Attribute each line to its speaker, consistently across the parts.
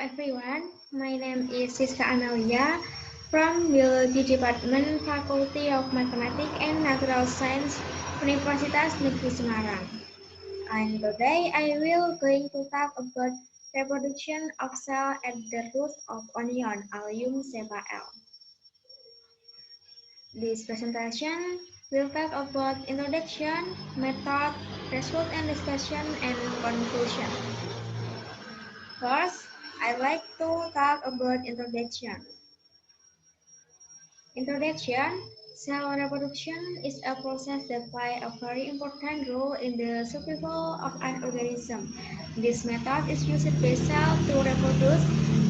Speaker 1: everyone, my name is Siska Analia from Biology Department, Faculty of Mathematics and Natural Science, Universitas Negeri Semarang. And today I will going to talk about reproduction of cell at the root of onion, Allium cepa L. This presentation will talk about introduction, method, result and discussion, and conclusion. First, I'd like to talk about introduction. Introduction, cell reproduction is a process that plays a very important role in the survival of an organism. This method is used by cells to reproduce.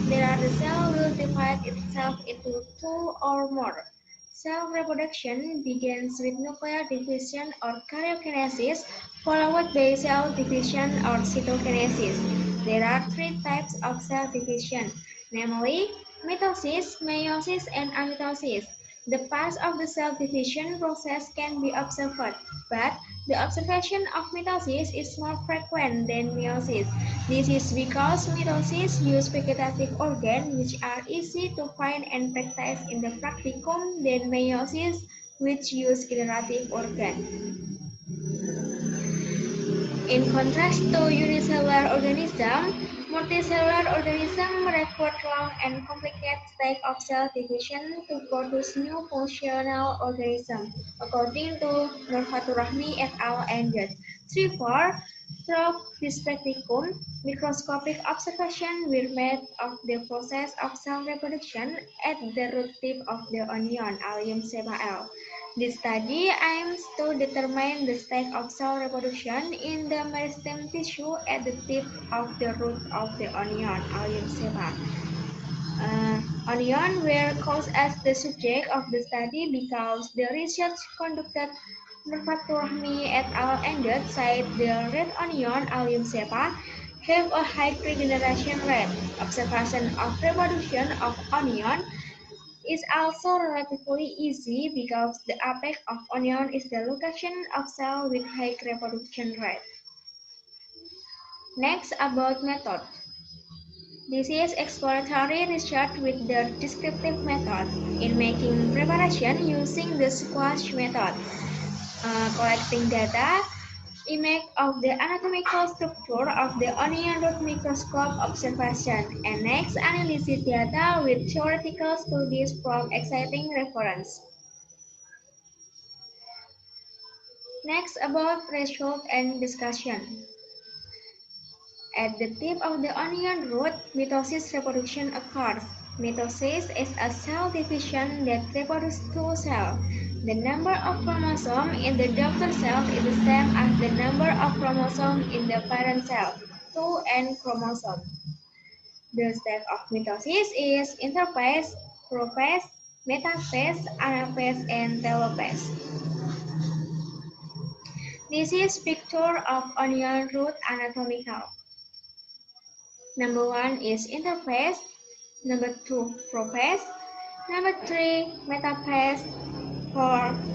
Speaker 1: The cell will divide itself into two or more. Cell reproduction begins with nuclear division or karyokinesis, followed by cell division or cytokinesis. There are three types of cell division, namely mitosis, meiosis, and amitosis. The path of the cell division process can be observed, but the observation of mitosis is more frequent than meiosis. This is because mitosis uses vegetative organs which are easy to find and practice in the practicum than meiosis which use generative organs. In contrast to unicellular organisms, multicellular organisms require long and complicated stage of cell division to produce new functional organisms, according to Nurfaturrahmi et al. Ed. 3-4. Through this practicum, microscopic observations were made of the process of cell reproduction at the root tip of the onion, Allium cepa L. This study aims to determine the state of cell reproduction in the meristem tissue at the tip of the root of the onion, Allium cepa. Onion were chosen as the subject of the study because the research conducted Nurfaturrahmi et al. Ended said the red onion, Allium cepa, have a high regeneration rate. Observation of reproduction of onion is also relatively easy because the apex of onion is the location of cell with high reproduction rate. Next, about method. This is exploratory research with the descriptive method in making preparation using the squash method, collecting data, image of the anatomical structure of the onion root microscope observation, and next analysis data with theoretical studies from exciting reference. Next, about result and discussion. At the tip of the onion root, mitosis reproduction occurs. Mitosis is a cell division that reproduces two cells. The number of chromosomes in the daughter cell is the same as the number of chromosomes in the parent cell, 2n chromosomes. The step of mitosis is interphase, prophase, metaphase, anaphase, and telophase. This is picture of onion root anatomical. Number 1 is interphase, number 2 prophase, number 3 metaphase, 4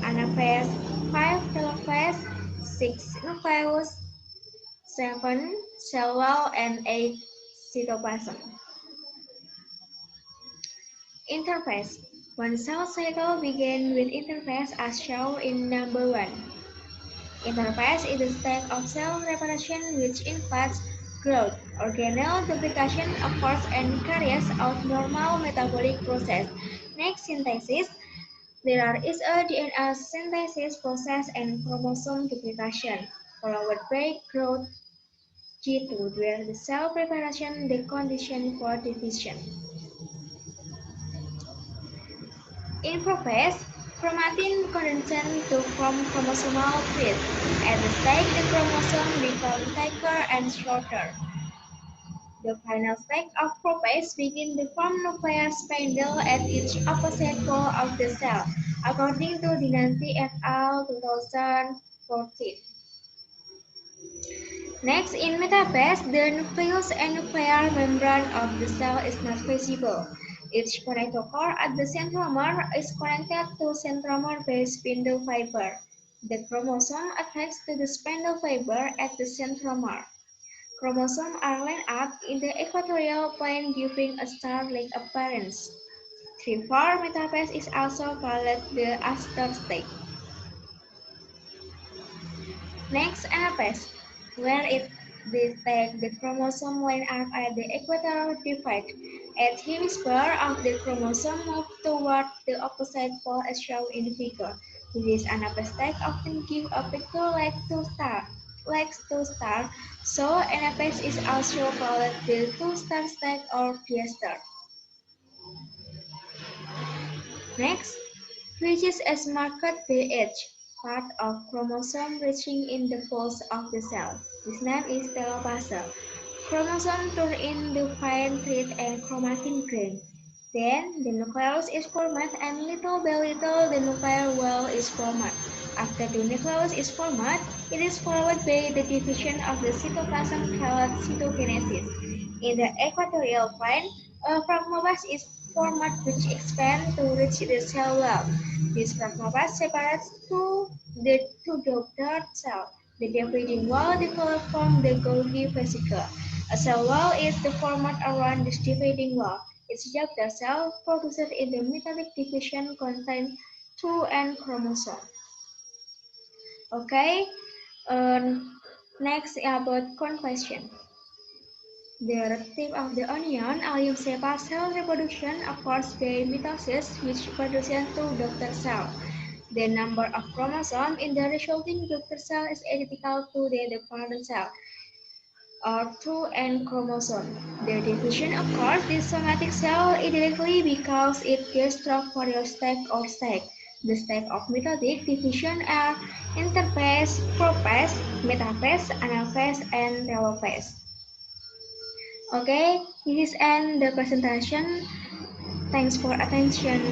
Speaker 1: anaphase, 5 telophase, 6 nucleus, 7 cell wall, and 8 cytoplasm. Interphase. One cell cycle begins with interphase as shown in number 1. Interphase is a state of cell reproduction which includes growth, organelle duplication occurs and carries out normal metabolic process. Next, synthesis. There is a DNA synthesis process and chromosome duplication, followed by growth G2, where the cell preparation the condition for division. In prophase, chromatin condenses to form chromosomal threads. At the stage, the chromosome becomes thicker and shorter. The final stage of prophase begins to form nuclear spindle at each opposite pole of the cell, according to Dinanti et al. 2014. Next, in metaphase, the nucleus and nuclear membrane of the cell is not visible. Each connector at the centromere is connected to centromere by spindle fiber. The chromosome attaches to the spindle fiber at the centromere. Chromosomes are lined up in the equatorial plane giving a star-like appearance. 3-4 metaphase is also called the aster state. Next, anaphase, where it detects the chromosome line up at the equatorial divide. Each hemisphere of the chromosome moves toward the opposite pole as shown in the figure. This anaphase state often gives a picture like two stars, so anaphase is also called the two-star state or diaster. Next, which is as marked the edge, part of chromosome reaching in the folds of the cell. This name is telophase. Chromosome turn in the fine thread and chromatin grain. Then the nucleus is formed and little by little the nuclear wall is formed. After the nucleus is formed, it is followed by the division of the cytoplasm called cytogenesis. In the equatorial plane, a progmobase is formed which expands to reach the cell wall. This progmobase separates the two daughter cells. The dividing wall develops from the Golgi vesicle. A cell wall is the format around this dividing wall. Its daughter cell produced in the metallic division contains 2N chromosome. Okay, next about conclusion. The tip of the onion, allium cepa cell reproduction occurs by mitosis, which produces two daughter cells. The number of chromosomes in the resulting daughter cell is identical to the parent cell, or 2N chromosome. The division occurs in somatic cell indirectly because it gives structural stack or stack. The stack of mitotic division are interphase, prophase, metaphase, anaphase, and telophase. Okay, this is end the presentation. Thanks for attention.